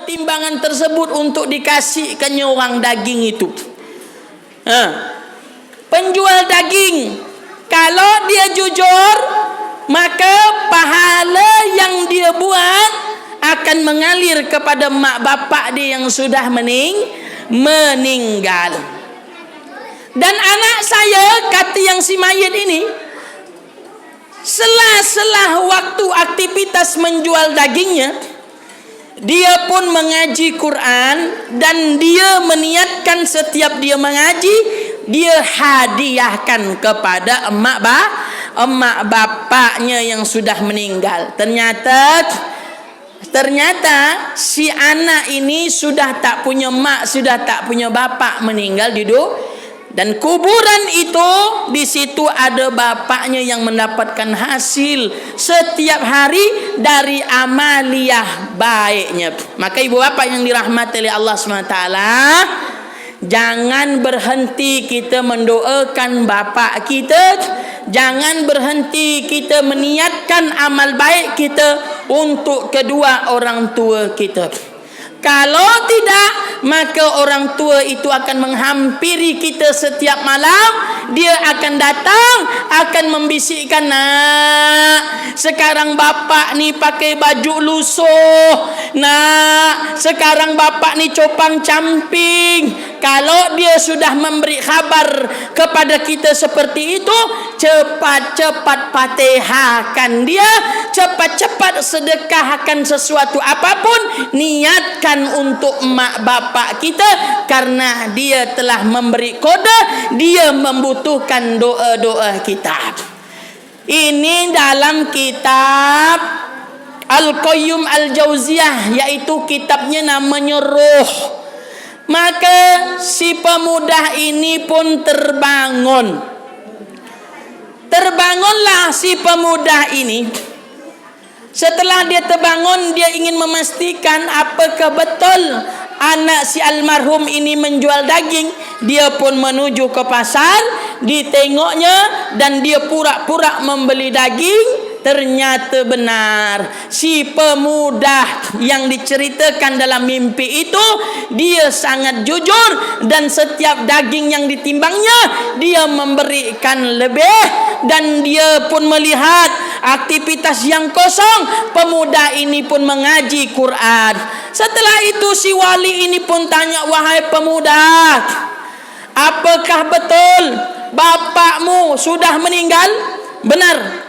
Timbangan tersebut untuk dikasihkannya orang daging itu. Penjual daging, kalau dia jujur, maka pahala yang dia buat akan mengalir kepada mak bapak dia yang sudah meninggal. Dan anak saya, kata yang si mayit ini, selah-selah waktu aktivitas menjual dagingnya, dia pun mengaji Quran, dan dia meniatkan setiap dia mengaji, dia hadiahkan kepada emak bapaknya yang sudah meninggal. Ternyata si anak ini sudah tak punya mak, sudah tak punya bapak, meninggal di dan kuburan itu, di situ ada bapaknya yang mendapatkan hasil setiap hari dari amaliyah baiknya. Maka ibu bapak yang dirahmati oleh Allah SWT, jangan berhenti kita mendoakan bapak kita, jangan berhenti kita meniatkan amal baik kita untuk kedua orang tua kita. Kalau tidak, maka orang tua itu akan menghampiri kita setiap malam. Dia akan datang, akan membisikkan, nak, sekarang bapak ni pakai baju lusuh, nak, sekarang bapak ni copang camping. Kalau dia sudah memberi khabar kepada kita seperti itu, cepat-cepat fatihahkan dia, cepat-cepat sedekahkan sesuatu apapun, niatkan untuk mak bapak kita, karena dia telah memberi kode, dia membutuhkan doa-doa kita. Ini dalam kitab Al-Qayyum Al-Jauziyah, yaitu kitabnya namanya Ruh. Maka si pemuda ini pun terbangunlah si pemuda ini. Setelah dia terbangun, dia ingin memastikan apakah betul anak si almarhum ini menjual daging. Dia pun menuju ke pasar, ditengoknya, dan dia pura-pura membeli daging. Ternyata benar, si pemuda yang diceritakan dalam mimpi itu, dia sangat jujur, dan setiap daging yang ditimbangnya, dia memberikan lebih. Dan dia pun melihat aktivitas yang kosong, pemuda ini pun mengaji Quran. Setelah itu si wali ini pun tanya, wahai pemuda, apakah betul bapakmu sudah meninggal? Benar.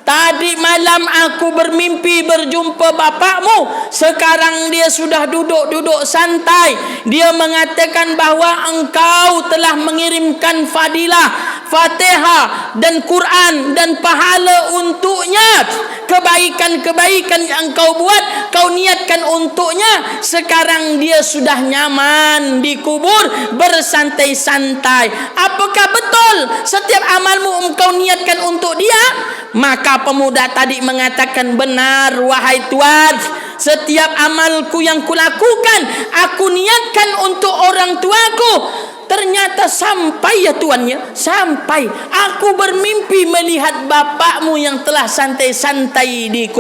Tadi malam aku bermimpi berjumpa bapakmu. Sekarang dia sudah duduk-duduk santai. Dia mengatakan bahawa engkau telah mengirimkan fadilah, Fatihah dan Quran dan pahala untuknya. Kebaikan-kebaikan yang engkau buat, kau niatkan untuknya. Sekarang dia sudah nyaman di kubur, bersantai-santai. Apakah betul setiap amalmu engkau niatkan untuk dia? Maka pemuda tadi mengatakan, benar wahai Tuhan, setiap amalku yang kulakukan aku niatkan untuk orang tuaku. Ternyata sampai ya Tuannya, sampai aku bermimpi melihat bapakmu yang telah santai-santai di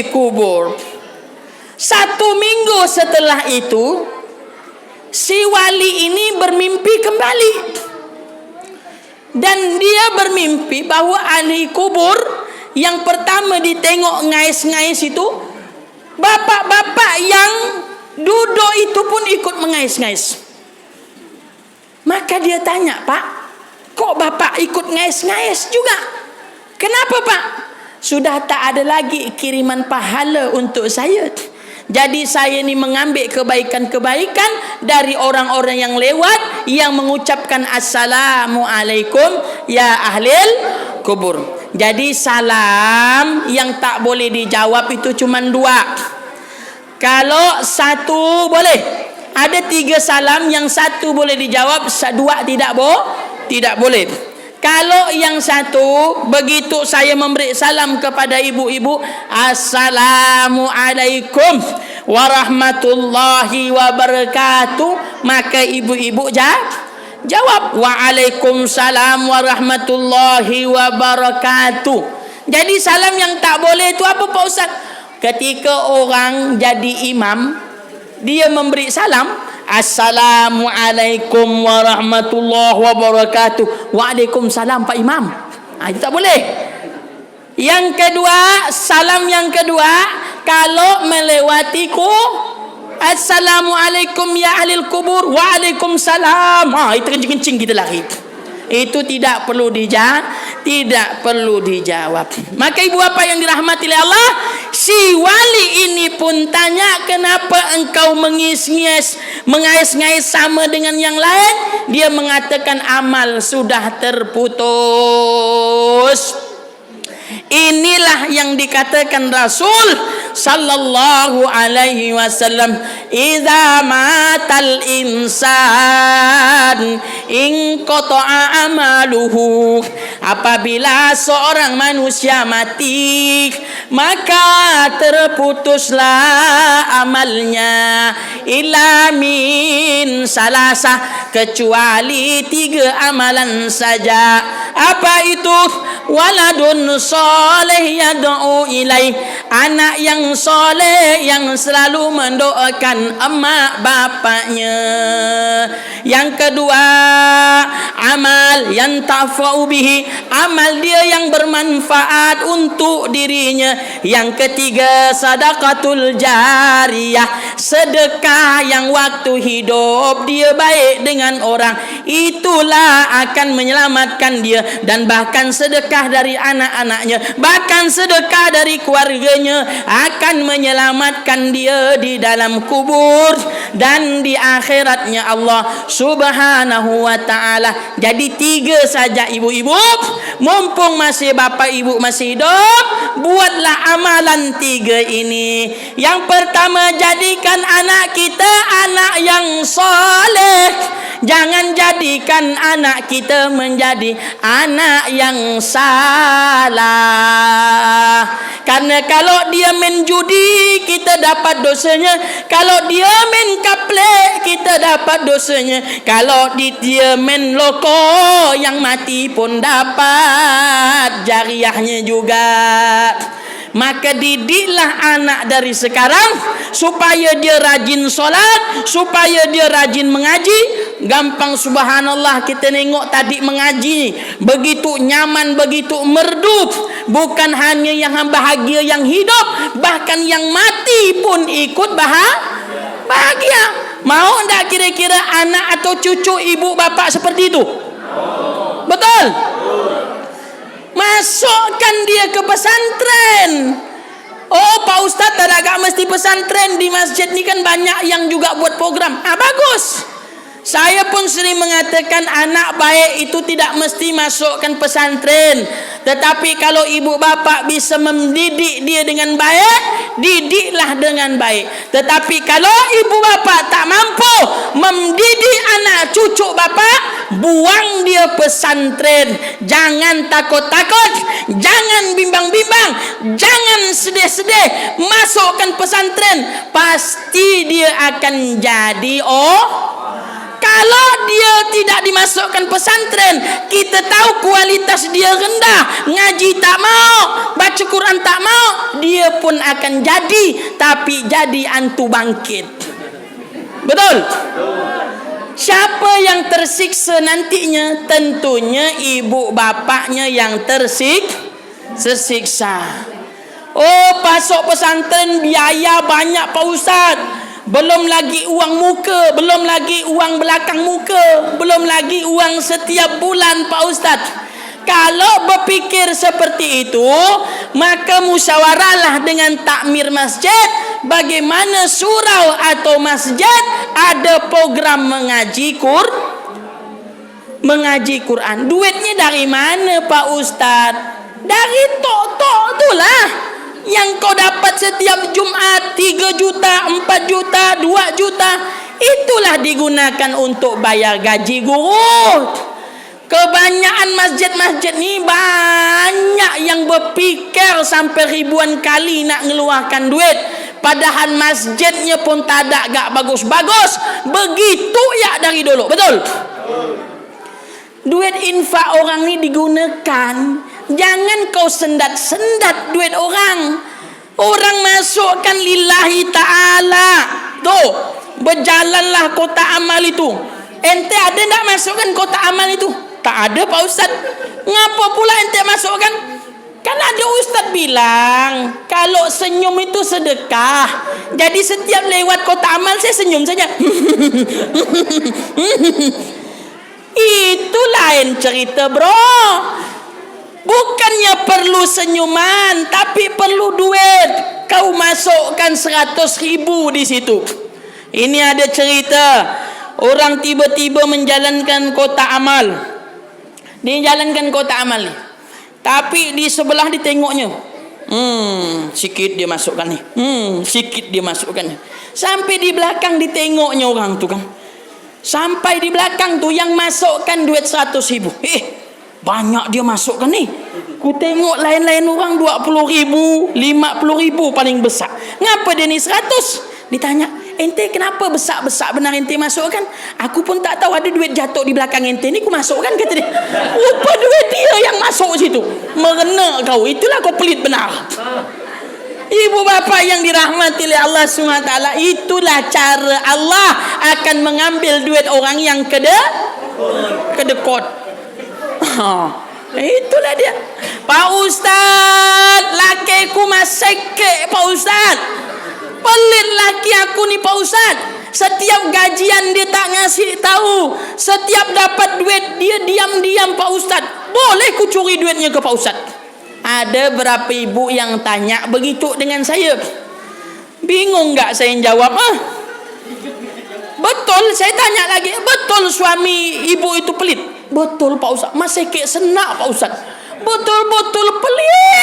kubur. 1 minggu setelah itu, si wali ini bermimpi kembali. Dan dia bermimpi bahawa ahli kubur yang pertama ditengok ngais-ngais itu, bapak-bapak yang duduk itu pun ikut mengais-ngais. Maka dia tanya, Pak, kok bapak ikut ngais-ngais juga? Kenapa, Pak? Sudah tak ada lagi kiriman pahala untuk saya. Jadi saya ni mengambil kebaikan-kebaikan dari orang-orang yang lewat, yang mengucapkan Assalamualaikum ya ahlil kubur. Jadi salam yang tak boleh dijawab itu cuma 2. Kalau 1 boleh, ada 3 salam, yang 1 boleh dijawab, 2 tidak boleh. Kalau yang 1, begitu saya memberi salam kepada ibu-ibu, Assalamualaikum warahmatullahi wabarakatuh, maka ibu-ibu jawab Waalaikumsalam warahmatullahi wabarakatuh. Jadi salam yang tak boleh itu apa Pak Ustaz? ketika orang jadi imam, dia memberi salam, Assalamualaikum warahmatullahi wabarakatuh. Waalaikumsalam Pak Imam. Itu tak boleh. Yang kedua, salam yang kedua, kalau melewatiku, Assalamualaikum ya ahlil kubur. Waalaikumsalam. Itu kencing-kencing kita lari. Itu tidak perlu dijawab. Maka ibu bapa yang dirahmati oleh Allah, si wali ini pun tanya, kenapa engkau mengais-ngais sama dengan yang lain? Dia mengatakan amal sudah terputus. Inilah yang dikatakan Rasul sallallahu alaihi wasallam, idza matal insan inqata'a amaluhu. Apabila seorang manusia mati, maka terputuslah amalnya, illa min salasa, kecuali 3 amalan saja. Apa itu? Waladun soleh yad'u ilaih, anak yang soleh yang selalu mendoakan emak bapaknya. Yang kedua, amal yang tafa'u bihi, amal dia yang bermanfaat untuk dirinya. Yang ketiga, sadaqatul jariyah, sedekah yang waktu hidup dia baik dengan orang, itulah akan menyelamatkan dia. Dan bahkan sedekah dari anak-anaknya, bahkan sedekah dari keluarganya akan menyelamatkan dia di dalam kubur dan di akhiratnya Allah Subhanahu wa ta'ala. Jadi 3 saja ibu-ibu, mumpung masih bapak ibu masih hidup, buatlah amalan 3 ini. Yang pertama, jadikan anak kita anak yang soleh. Jangan jadikan anak kita menjadi anak yang salah. Karena kalau dia main judi, kita dapat dosanya. Kalau dia main kaplek, kita dapat dosanya. Kalau dia main loko, yang mati pun dapat jariahnya juga. Maka didiklah anak dari sekarang supaya dia rajin solat, supaya dia rajin mengaji. Gampang, subhanallah, kita tengok tadi mengaji begitu nyaman, begitu merdu. Bukan hanya yang bahagia yang hidup, bahkan yang mati pun ikut bahagia. Mau tak kira-kira anak atau cucu ibu bapak seperti itu? Betul? Masukkan dia ke pesantren. Oh Pak Ustadz, tak mesti pesantren, di masjid ni kan banyak yang juga buat program. Bagus. Saya pun sering mengatakan anak baik itu tidak mesti masukkan pesantren. Tetapi kalau ibu bapak bisa mendidik dia dengan baik, didiklah dengan baik. Tetapi kalau ibu bapak tak mampu mendidik anak cucu bapak, buang dia pesantren. Jangan takut-takut, jangan bimbang-bimbang, jangan sedih-sedih. Masukkan pesantren, pasti dia akan jadi Kalau dia tidak dimasukkan pesantren, kita tahu kualitas dia rendah, ngaji tak mau, baca Quran tak mau, dia pun akan jadi, tapi jadi antu bangkit. Betul? Siapa yang tersiksa nantinya? Tentunya ibu bapaknya yang tersiksa. Oh, masuk pesantren biaya banyak Pak Ustaz. Belum lagi uang muka, belum lagi uang belakang muka, belum lagi uang setiap bulan Pak Ustaz. Kalau berpikir seperti itu, maka musyawarahlah dengan takmir masjid. Bagaimana surau atau masjid ada program mengaji Quran. Duitnya dari mana Pak Ustaz? Dari tok-tok itulah yang kau dapat setiap Jumat 3 juta, 4 juta, 2 juta. Itulah digunakan untuk bayar gaji guru. Kebanyakan masjid-masjid ni banyak yang berfikir sampai ribuan kali nak ngeluarkan duit. Padahal masjidnya pun tak ada gak bagus-bagus. Begitu ya dari dulu. Betul? Duit infak orang ni digunakan. Jangan kau sendat-sendat duit orang. Orang masukkan lillahi ta'ala. Tuh, berjalanlah kotak amal itu. Ente ada tak masukkan kotak amal itu? Tak ada Pak Ustaz. Ngapa pula ente masukkan? Kan ada Ustaz bilang kalau senyum itu sedekah. Jadi setiap lewat kotak amal saya senyum saja. Itu lain cerita bro. Bukannya perlu senyuman, tapi perlu duit. Kau masukkan 100.000 di situ. Ini ada cerita orang tiba-tiba menjalankan kotak amal. Dia jalankan kotak amal ni, tapi di sebelah ditengoknya, sikit dia masukkan ni, sikit dia masukkan ni. Sampai di belakang ditengoknya orang tu kan. Sampai di belakang tu yang masukkan duit 100.000. Banyak dia masukkan ni. Ku tengok lain-lain orang 20.000, 50.000 paling besar. Ngapa dia ni 100? Ditanya, ente kenapa besar-besar benar ente masukkan? Aku pun tak tahu, ada duit jatuh di belakang ente ni, ku masukkan, kata dia. Rupa duit dia yang masuk situ. Merena kau, itulah kau pelit benar. Ibu bapa yang dirahmati oleh Allah SWT, itulah cara Allah akan mengambil duit orang yang kedekut. Itulah dia. Pak Ustaz, lakiku masih kek Pak Ustaz. Pelit laki aku ni Pak Ustaz. Setiap gajian dia tak ngasih tahu. Setiap dapat duit dia diam-diam Pak Ustaz. Boleh ku curi duitnya ke Pak Ustaz? Ada berapa ibu yang tanya begitu dengan saya. Bingung enggak saya jawab? Betul, saya tanya lagi. Betul suami ibu itu pelit? Betul Pak Ustaz. Masih kek senak Pak Ustaz. Betul-betul pelit.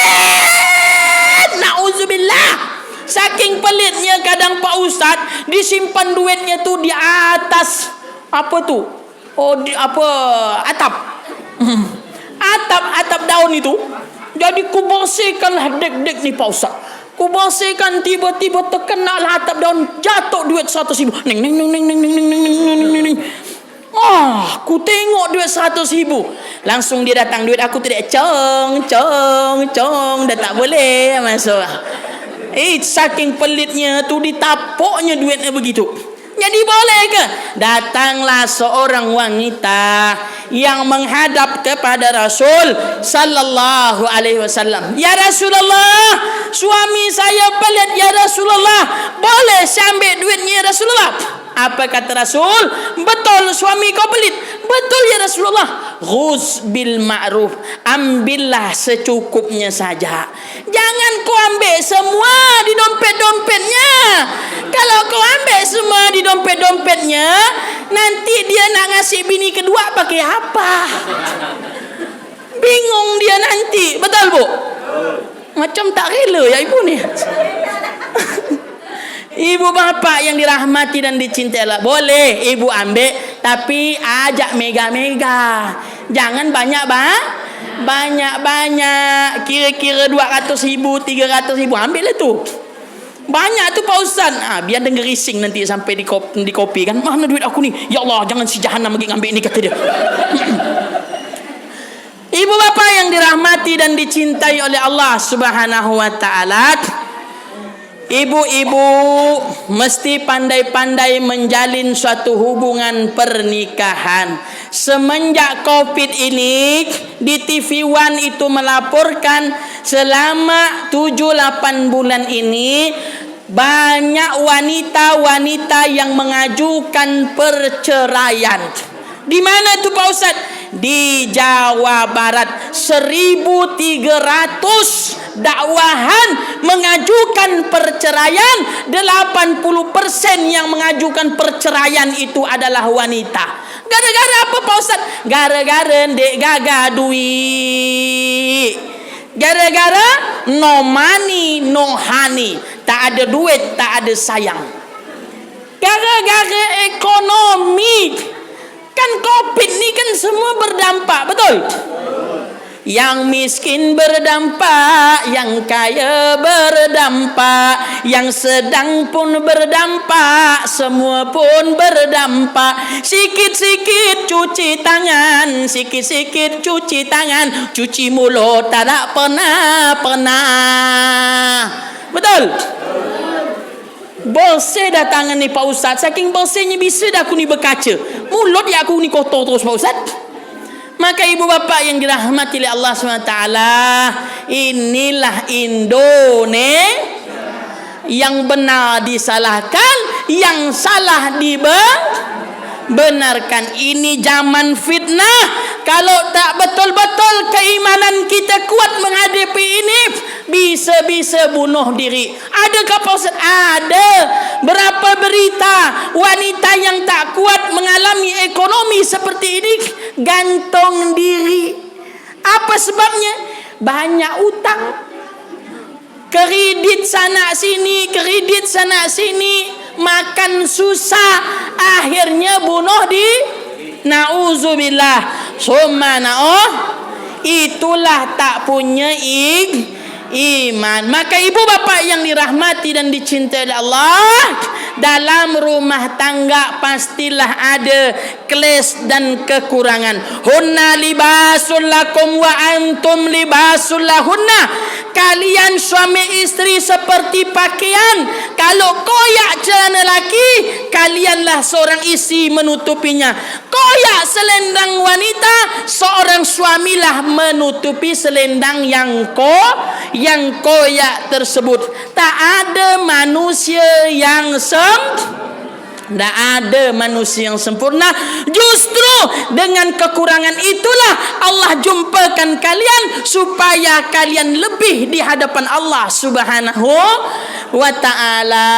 Na'udzubillah. Saking pelitnya kadang Pak Ustaz disimpan duitnya tu di atas apa tu? Atap. Atap daun itu. Jadi ku bersihkan dek-dek ni Pak Ustaz. Ku bersihkan, tiba-tiba terkena lah atap daun, jatuh duit 100.000. Ning. Ku tengok duit 100.000. Langsung dia datang, duit aku tu dia cong. Dah tak boleh masuk. Saking pelitnya tu ditapuknya duitnya begitu. Jadi boleh ke? Datanglah seorang wanita yang menghadap kepada Rasul sallallahu alaihi wasallam. Ya Rasulullah, suami saya pelit ya Rasulullah. Boleh saya ambil duitnya ya Rasulullah? Apa kata Rasul? Betul suami kau pelit. Betul ya Rasulullah. Ghuz bil ma'ruf. Ambillah secukupnya saja. Jangan kau ambil semua di dompet-dompetnya. Kalau kau ambil semua di dompet-dompetnya, nanti dia nak ngasih bini kedua pakai apa? Bingung dia nanti. Betul Bu? Macam tak rela ya ibu ni. Ibu bapa yang dirahmati dan dicintai Allah, boleh ibu ambil, tapi ajak mega-mega. Jangan banyak-banyak. Kira-kira 200.000, 300.000 ambil lah tu. Banyak tu Pak Ustaz. Biar denger rising nanti sampai di kopi kan. Mana duit aku ni? Ya Allah, jangan si jahanam lagi ngambil ni, kata dia. Ibu bapa yang dirahmati dan dicintai oleh Allah Subhanahu wa taala, ibu-ibu mesti pandai-pandai menjalin suatu hubungan pernikahan. Semenjak Covid ini, di TV One itu melaporkan selama 7-8 bulan ini banyak wanita-wanita yang mengajukan perceraian. Di mana tu Pak Ustaz? Di Jawa Barat 1.300 dakwahan mengajukan perceraian. 80% yang mengajukan perceraian itu adalah wanita. Gara-gara apa Pak Ustaz? Gara-gara dek gagah duit. Gara-gara no money no honey. Tak ada duit, tak ada sayang. Gara-gara ekonomi. Kan Covid ni kan semua berdampak, betul? Yang miskin berdampak, yang kaya berdampak, yang sedang pun berdampak, semua pun berdampak. Sikit-sikit cuci tangan, sikit-sikit cuci tangan, cuci mulut tak pernah. Betul? Bersih dah tangan ni Pak Ustaz. Saking bersihnya bisa dah aku ni berkaca. Mulut ya aku ni kotor terus Pak Ustaz. Maka ibu bapa yang dirahmati oleh Allah SWT, inilah Indonesia. Yang benar disalahkan, yang salah dibenarkan. Ini zaman fitnah. Kalau tak betul-betul keimanan kita kuat menghadapi ini, bisa-bisa bunuh diri. Adakah Pak Ustaz? Ada. Berapa berita wanita yang tak kuat mengalami ekonomi seperti ini, gantung diri. Apa sebabnya? Banyak utang. Kredit sana sini, kredit sana sini, makan susah, akhirnya bunuh diri. Nauzubillah. Summa itulah tak punya iman. Maka ibu bapa yang dirahmati dan dicintai oleh Allah, dalam rumah tangga pastilah ada keles dan kekurangan. Hunna libasul lakum wa antum libasul lahunna. Kalian suami istri seperti pakaian. Kalau koyak celana laki, kalianlah seorang istri menutupinya. Koyak selendang wanita, seorang suamilah menutupi selendang yang koyak tersebut. Tak ada manusia yang tidak ada manusia yang sempurna. Justru dengan kekurangan itulah Allah jumpakan kalian supaya kalian lebih di hadapan Allah Subhanahu wa ta'ala.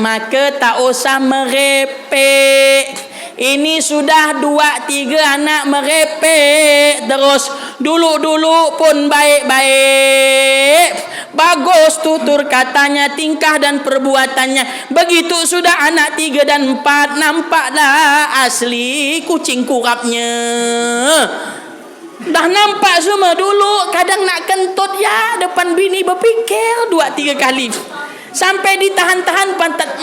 Maka tak usah merepek. Ini sudah 2-3 anak merepek terus. Dulu-dulu pun baik-baik, bagus tutur katanya, tingkah dan perbuatannya. Begitu sudah anak 3 dan 4, nampaklah asli kucing kurapnya. Dah nampak semua. Dulu kadang nak kentut ya depan bini berfikir 2-3 kali. Sampai ditahan-tahan pantat.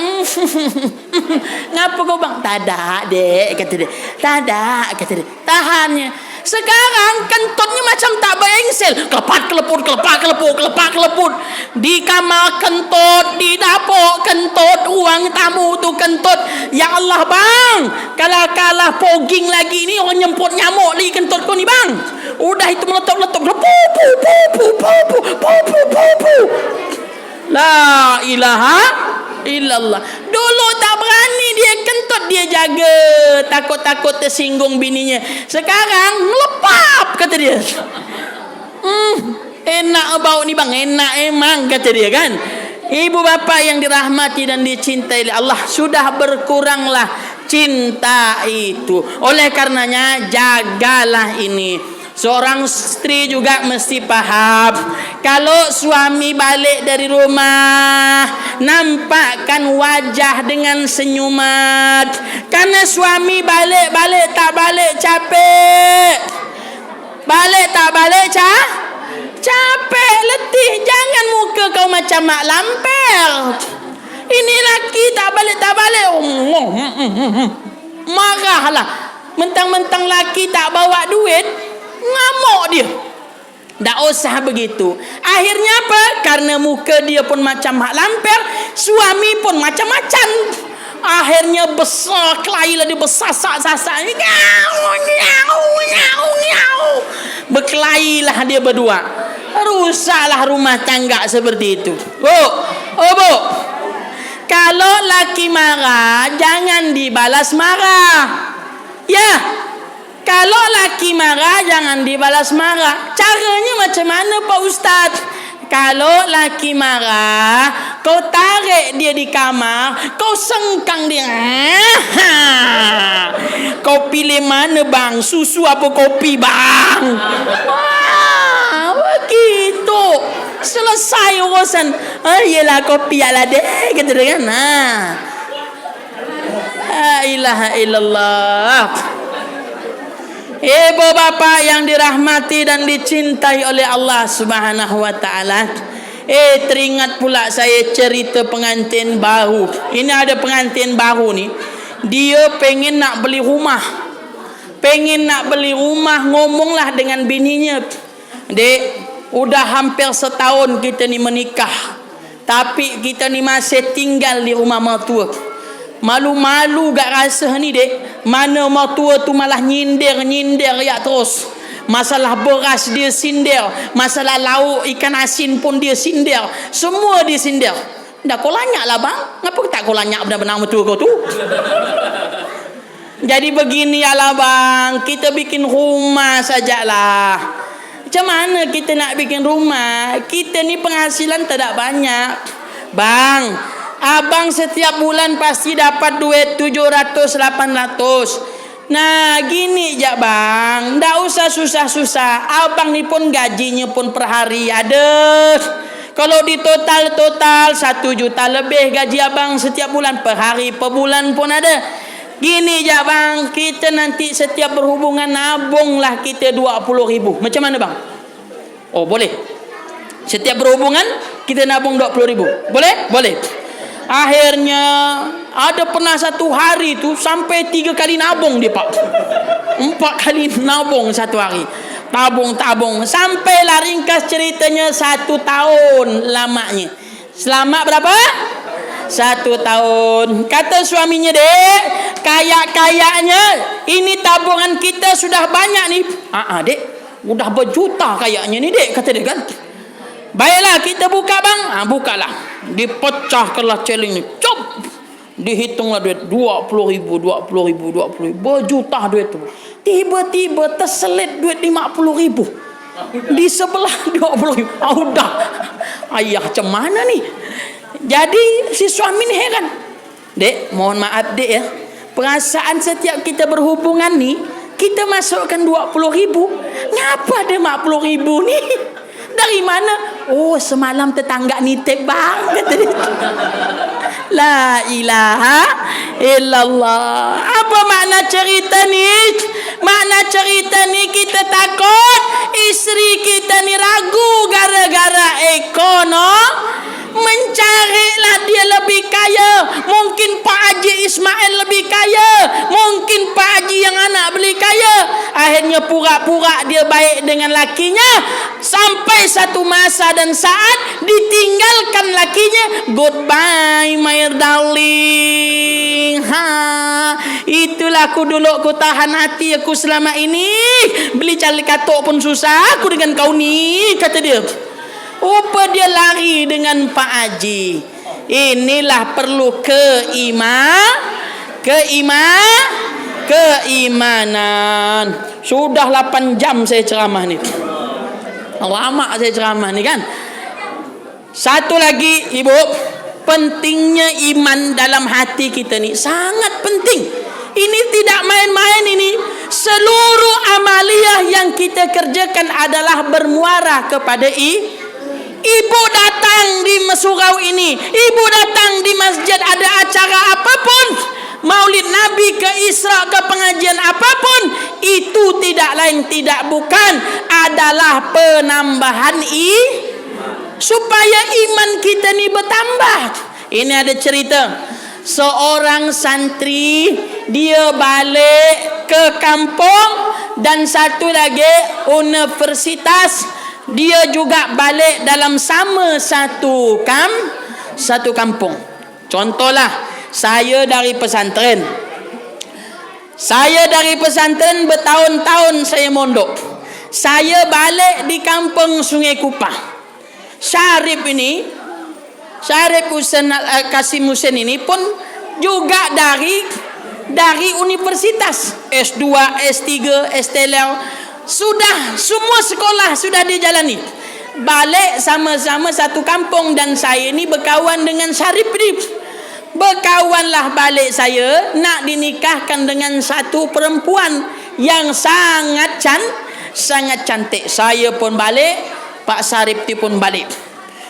Ngapa kau bang? Tak dek, kata dia. Tak kata dia. Tahannya. Sekarang kentutnya macam tak berengsel. Kelepat keleput, kelepat keleput, kelepat keleput. Di kamar kentut, di dapur kentut, ruang tamu tu kentut. Ya Allah bang, kalau kalah poging lagi ni orang nyemput nyamuk lagi kentut kau ni bang. Udah itu meletup-letup. La ilaha illallah. Dulu tak berani dia kentut, dia jaga, takut-takut tersinggung bininya. Sekarang melepap kata dia. Enak bau ni bang, enak emang kata dia kan. Ibu bapa yang dirahmati dan dicintai oleh Allah, sudah berkuranglah cinta itu. Oleh karenanya jagalah ini. Seorang istri juga mesti paham, kalau suami balik dari rumah, nampakkan wajah dengan senyuman. Karena suami balik tak balik capek. Balik tak balik capek, letih. Jangan muka kau macam mak lampir. Ini laki tak balik marahlah. Mentang-mentang laki tak bawa duit, ngamuk dia. Tak usah begitu. Akhirnya apa? Karena muka dia pun macam mak lampir, suami pun macam-macam. Akhirnya besar kelahi lah dia, bersasak-sasak. Berkelahi lah dia berdua. Rusaklah rumah tangga seperti itu. Bu. Kalau laki marah, jangan dibalas marah. Ya. Kalau laki marah, jangan dibalas marah. Caranya macam mana Pak Ustaz? Kalau laki marah, kau tarik dia di kamar, kau sengkang dia. Kau pilih mana bang? Susu apa kopi bang? Begitu. Selesai urusan. Yelah kopi ala deh, kata dia kan. La ilaha illallah. Ibu bapa yang dirahmati dan dicintai oleh Allah Subhanahu wa taala. Teringat pula saya cerita pengantin baru. Ini ada pengantin baru ni. Dia pengen nak beli rumah. Ngomonglah dengan bininya. Dek, udah hampir setahun kita ni menikah. Tapi kita ni masih tinggal di rumah mertua. Malu-malu gak rasa ni dek. Mana mertua tu malah nyindir ya terus. Masalah beras dia sindir, masalah lauk ikan asin pun dia sindir. Semua dia sindir. Dah kau lanyak lah bang. Ngapa tak kau lanyak benar-benar mertua kau tu? Jadi begini lah bang, kita bikin rumah sajalah. Macam mana kita nak bikin rumah? Kita ni penghasilan tak banyak. Bang, abang setiap bulan pasti dapat duit 700-800. Nah gini je bang, tak usah susah-susah. Abang ni pun gajinya pun per hari ada. Kalau di total 1 juta lebih gaji abang setiap bulan. Per hari, per bulan pun ada. Gini je bang, kita nanti setiap berhubungan nabunglah kita 20.000. Macam mana bang? Oh boleh. Setiap berhubungan kita nabung 20.000. Boleh? Boleh. Akhirnya ada pernah satu hari tu sampai 3 kali nabung dia pak. 4 kali nabung satu hari. Tabung sampailah ringkas ceritanya 1 tahun lamanya. Selama berapa? 1 tahun. Kata suaminya, dek, kayak-kayaknya ini tabungan kita sudah banyak nih. Dek, udah berjuta kayaknya ni dek, kata dia kan. Baiklah kita buka bang. Bukalah. Dipecahkanlah celing ni. Cop. Dihitunglah duit 20.000. Berjuta duit tu. Tiba-tiba terselit duit 50.000. Di sebelah 20.000. Udah. Ayah macam mana ni? Jadi si suami ni heran. Dek, mohon maaf dek ya. Perasaan setiap kita berhubungan ni, kita masukkan 20.000. Ngapa ada 50.000 ni? Dari mana? Oh, semalam tetangga nitip bang, kata dia. La ilaha illallah. Apa makna cerita ni? Makna cerita ni kita takut isteri kita ni ragu gara-gara ekonomi. Mencarilah dia lebih kaya. Mungkin Pak Haji Ismail lebih kaya, mungkin Pak Haji yang anak beli kaya. Akhirnya pura-pura dia baik dengan lakinya, sampai satu masa dan saat ditinggalkan lakinya. Goodbye my darling. Itulah aku dulu, aku tahan hati aku selama ini. Beli cari katok pun susah aku dengan kau ni, kata dia. Apa dia lari dengan Pak Haji? Inilah perlu keimanan. Sudah 8 jam saya ceramah ni. Lama saya ceramah ni kan. Satu lagi ibu, pentingnya iman dalam hati kita ni sangat penting. Ini tidak main-main ini. Seluruh amaliyah yang kita kerjakan adalah bermuara kepada ibu datang di surau ini, ibu datang di masjid, ada acara apapun, maulid Nabi ke Isra ke pengajian apapun, itu tidak lain tidak bukan adalah penambahan supaya iman kita ni bertambah. Ini ada cerita seorang santri, dia balik ke kampung, dan satu lagi universitas, dia juga balik dalam sama satu kampung. Contohlah, saya dari pesantren bertahun-tahun saya mondok. Saya balik di kampung Sungai Kupah. Syarif Husain Kasim Husain ini pun juga dari universitas S2, S3, S3. Sudah semua sekolah sudah dijalani. Balik sama-sama satu kampung, dan saya ni berkawan dengan Syarif ni. Berkawanlah balik saya nak dinikahkan dengan satu perempuan yang sangat cantik. Saya pun balik, Pak Syarif pun balik.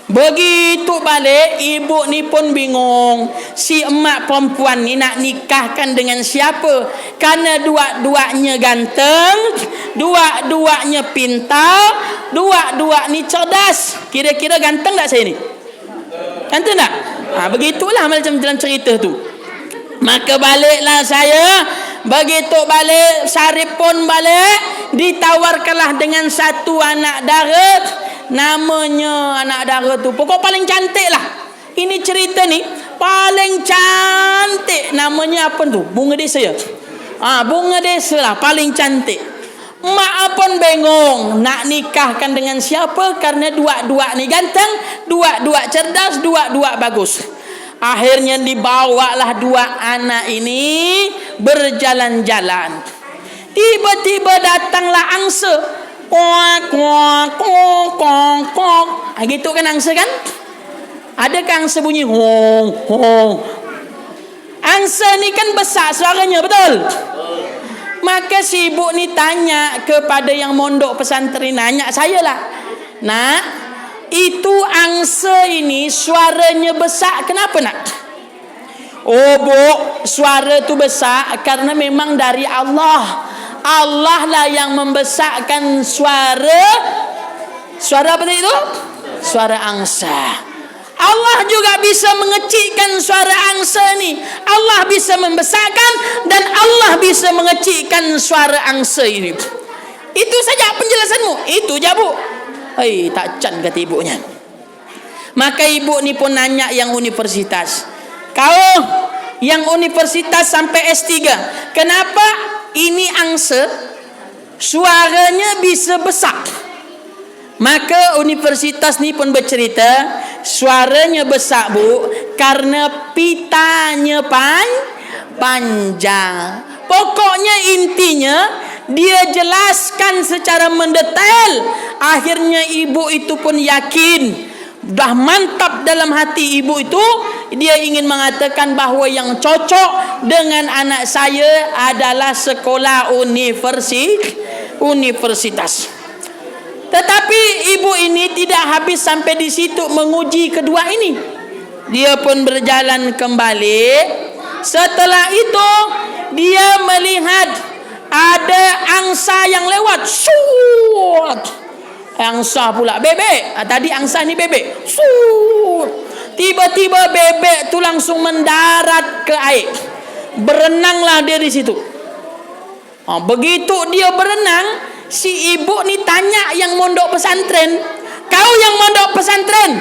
Begitu balik, ibu ni pun bingung. Si emak perempuan ni nak nikahkan dengan siapa? Karena dua-duanya ganteng, dua-duanya pintar, dua-dua ni cerdas. Kira-kira ganteng tak saya ni? Ganteng tak? Begitulah macam dalam cerita tu. Maka baliklah saya. Begitu balik, Syarif pun balik. Ditawarkanlah dengan satu anak dara. Namanya anak dara tu pokok paling cantik lah. Ini cerita ni paling cantik, namanya apa tu? Bunga desa ya? Bunga desa lah paling cantik. Mak pun bengong nak nikahkan dengan siapa, karena dua-dua ni ganteng, dua-dua cerdas, dua-dua bagus. Akhirnya dibawalah dua anak ini berjalan-jalan. Tiba-tiba datanglah angsa. Kuak kuak kuak kuak kuak. Gitu kan angsa kan? Adakah angsa bunyi hong hong? Angsa ni kan besar suaranya, betul? Maka si ibu ni tanya kepada yang mondok pesantren, nanya saya lah, nak, itu angsa ini suaranya besar, kenapa nak? Oh bu, suara tu besar karena memang dari Allah. Allah lah yang membesarkan suara apa tadi itu? Suara angsa. Allah juga bisa mengecilkan suara angsa ni. Allah bisa membesarkan dan Allah bisa mengecilkan suara angsa ini. Itu saja penjelasanmu. Itu je bu. Hei, tak can kata ibunya. Maka ibu ni pun nanya yang universitas. Kau yang universitas sampai S3, kenapa ini angsa suaranya bisa besar? Maka universitas ni pun bercerita, suaranya besar bu karena pitanya panjang. Pokoknya intinya dia jelaskan secara mendetail. Akhirnya ibu itu pun yakin, dah mantap dalam hati ibu itu. Dia ingin mengatakan bahawa yang cocok dengan anak saya adalah sekolah universitas. Tetapi ibu ini tidak habis sampai di situ menguji kedua ini. Dia pun berjalan kembali. Setelah itu dia melihat ada angsa yang lewat. Suut. Angsa pula bebek. Tadi angsa ni bebek. Suut. Tiba-tiba bebek tu langsung mendarat ke air. Berenanglah dia di situ. Begitu dia berenang, si ibu ni tanya yang mondok pesantren, kau yang mondok pesantren,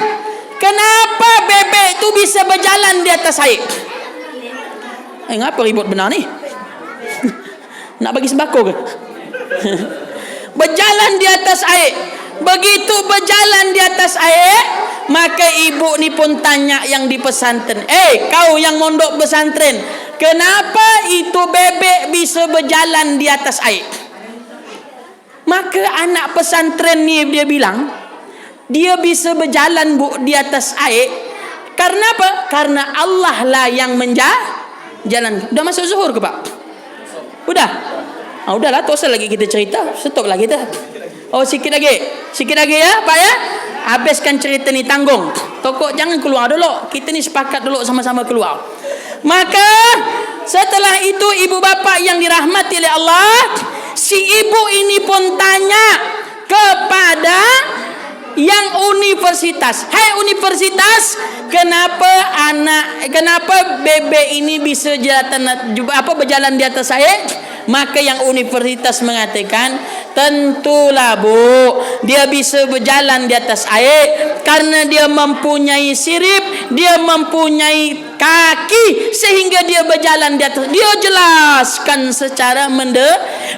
kenapa bebek tu bisa berjalan di atas air? Ngapa ribut benar ni? Nak bagi sembako ke? Berjalan di atas air. Begitu berjalan di atas air, maka ibu ni pun tanya yang di pesantren, kau yang mondok pesantren, kenapa itu bebek bisa berjalan di atas air? Maka anak pesantren ni dia bilang, dia bisa berjalan bu di atas air karena apa? Karena Allah lah yang menjalan. Udah masuk zuhur ke pak? Udah? Udahlah, tak usah lagi kita cerita, stop lah kita. Sikit lagi ya pak ya. Habiskan cerita ni, tanggung. Tokok jangan keluar dulu. Kita ni sepakat dulu sama-sama keluar. Maka setelah itu ibu bapa yang dirahmati oleh Allah, si ibu ini pun tanya kepada yang universitas, hai universitas, kenapa bebek ini bisa berjalan di atas air? Maka yang universitas mengatakan, tentulah bu, dia bisa berjalan di atas air karena dia mempunyai sirip, dia mempunyai kaki sehingga dia berjalan di atas. Dia jelaskan secara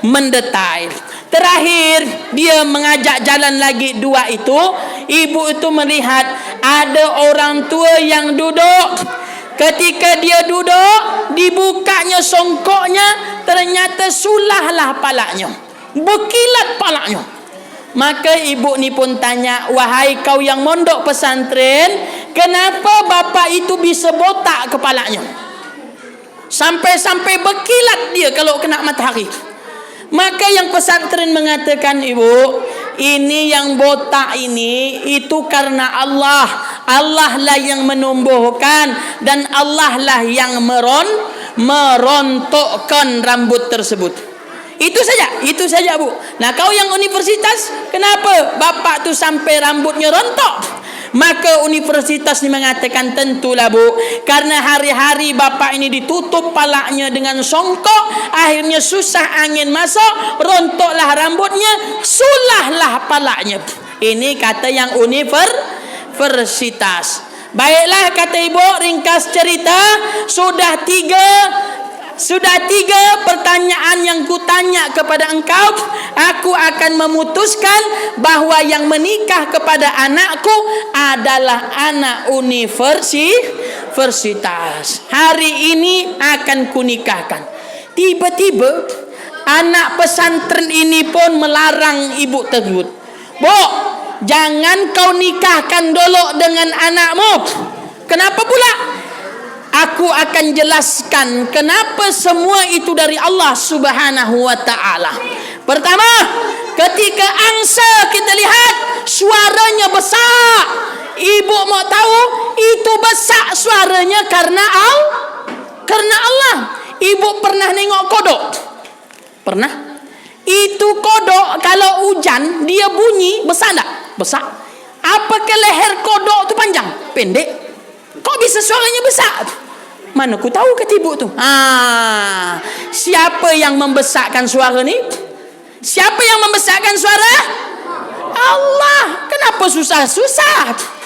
mendetail. Terakhir dia mengajak jalan lagi dua itu. Ibu itu melihat ada orang tua yang duduk. Ketika dia duduk, dibukanya songkoknya, ternyata sulahlah palanya, berkilat palanya. Maka ibu ni pun tanya, wahai kau yang mondok pesantren, kenapa bapa itu bisa botak kepalanya? Sampai-sampai berkilat dia kalau kena matahari. Maka yang pesantren mengatakan, ibu, ini yang botak ini itu karena Allah. Allah lah yang menumbuhkan dan Allah lah yang merontokkan rambut tersebut. Itu saja bu. Nah kau yang universitas, kenapa bapak tu sampai rambutnya rontok? Maka universitas ni mengatakan, tentulah bu, karena hari-hari bapak ini ditutup palanya dengan songkok, akhirnya susah angin masuk, rontoklah rambutnya, sulahlah palanya. Ini kata yang universitas. Baiklah kata ibu, ringkas cerita, sudah tiga pertanyaan yang kutanya kepada engkau. Aku akan memutuskan bahwa yang menikah kepada anakku adalah anak universitas. Hari ini akan kunikahkan. Tiba-tiba anak pesantren ini pun melarang ibu tersebut. Bu, jangan kau nikahkan dulu dengan anakmu. Kenapa pula? Aku akan jelaskan kenapa semua itu dari Allah Subhanahu wa ta'ala. Pertama, ketika angsa kita lihat suaranya besar. Ibu mau tahu itu besar suaranya karena Allah. Ibu pernah nengok kodok? Pernah? Itu kodok kalau hujan dia bunyi besar tak? Besar. Apakah leher kodok tu panjang? Pendek. Kok bisa suaranya besar? Mana ku tahu kata ibu tu. Siapa yang membesarkan suara ni? Siapa yang membesarkan suara? Allah. Kenapa susah-susah?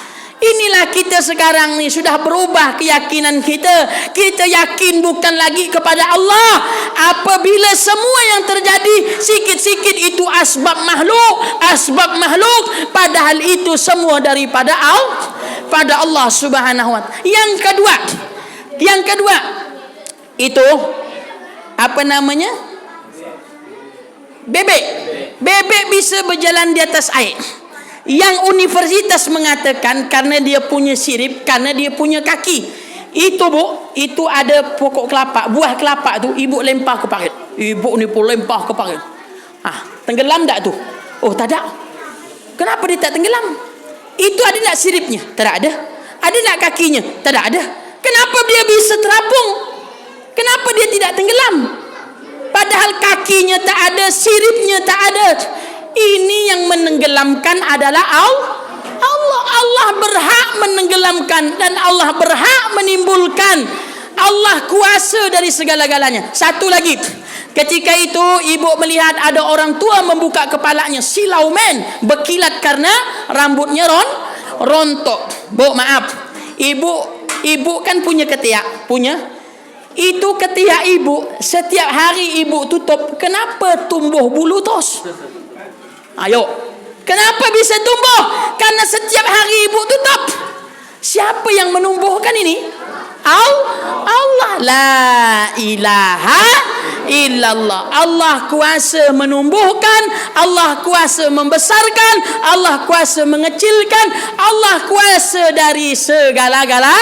Inilah kita sekarang ni sudah berubah keyakinan kita. Kita yakin bukan lagi kepada Allah. Apabila semua yang terjadi sikit-sikit itu asbab makhluk, padahal itu semua daripada Allah Subhanahu wa ta'ala. Yang kedua itu apa namanya? Bebek bisa berjalan di atas air. Yang universitas mengatakan karena dia punya sirip, karena dia punya kaki. Itu bu, itu ada pokok kelapa, buah kelapa tu ibu lempar ke parit. Ibu ni pun lempar ke parit. Tenggelam tak tu? Oh tak ada. Kenapa dia tak tenggelam? Itu ada tak siripnya? Tak ada. Ada tak kakinya? Tak ada. Kenapa dia bisa terapung? Kenapa dia tidak tenggelam? Padahal kakinya tak ada, siripnya tak ada. Ini yang menenggelamkan adalah Allah. Allah berhak menenggelamkan dan Allah berhak menimbulkan. Allah kuasa dari segala-galanya. Satu lagi, ketika itu ibu melihat ada orang tua membuka kepalanya, silau men, berkilat karena rambutnya rontok. Bu, maaf, ibu kan punya ketiak, itu ketiak ibu setiap hari ibu tutup. Kenapa tumbuh bulu tos? Ayo, kenapa bisa tumbuh? Karena setiap hari ibu tutup. Siapa yang menumbuhkan ini? Allah. La ilaha illallah. Allah kuasa menumbuhkan, Allah kuasa membesarkan, Allah kuasa mengecilkan, Allah kuasa dari segala-gala.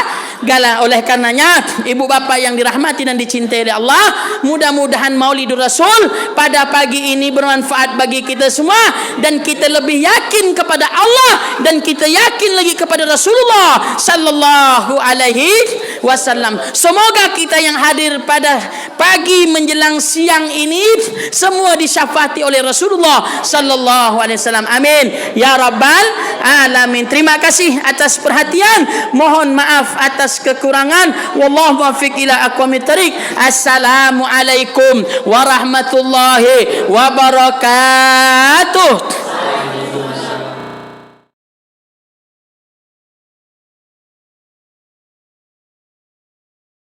Oleh karenanya, ibu bapa yang dirahmati dan dicintai oleh Allah, mudah-mudahan Maulidur Rasul pada pagi ini bermanfaat bagi kita semua, dan kita lebih yakin kepada Allah, dan kita yakin lagi kepada Rasulullah sallallahu alaihi wasallam. Semoga kita yang hadir pada pagi menjelang siang ini semua disyafaati oleh Rasulullah sallallahu alaihi wasallam. Amin ya rabbal alamin. Terima kasih atas perhatian. Mohon maaf atas kekurangan. Wallahu muwaffiq ila aqwamit thariq. Assalamualaikum warahmatullahi wabarakatuh.